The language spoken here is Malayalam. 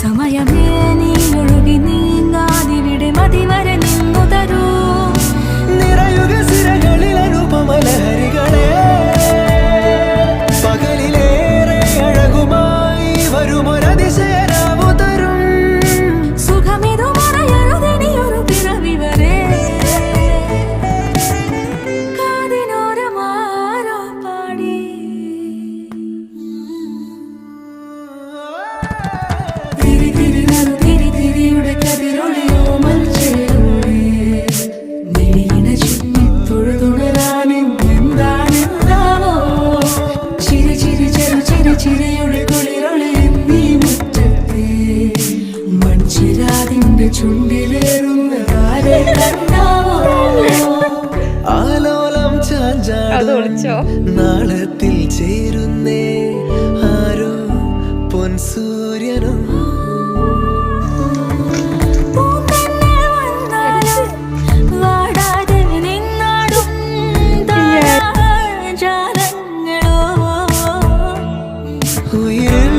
സമയമേ നീ ഒഴുകി നീങ്ങാതിവിടെ മതിവരെ നിന്നു തരൂ. നിറയുക സിരകളിൽ അനുപമലഹരികളെ, പകലിലേറെ അഴകുമായി വരുമൊരതിശയരാവു തരും. സുഖമിതു മറയരുതിനിയൊരു പിറവി വരെ. കാതിനോരമാരോ പാടി തിരി തിരി നറു തിരി തിരിയുടെ കതിരൊളിയോ മൽച്ചേരുളേ. മിഴിയിണ ചുറ്റി തൊഴുതുണരാനും എന്താണെന്താവോ. ചിരി ചിരി ചെറു ചെറു ചിരിയുടെ കുളിരൊളി നീ മുറ്റത്തെ മൺചിരാതിന്റെ ചുണ്ടിലേറുന്ന ആരെ കണ്ടാവോ. ആലോലം ചാഞ്ചാടും നാളത്തിൽ ചേരുന്നേ ആരോ പൊൻസൂര്യനും. പൂന്തന്നെ വന്നാലും വാടാതെ നിന്നാടും താരാജാലങ്ങളോ. ഉയിരിൽ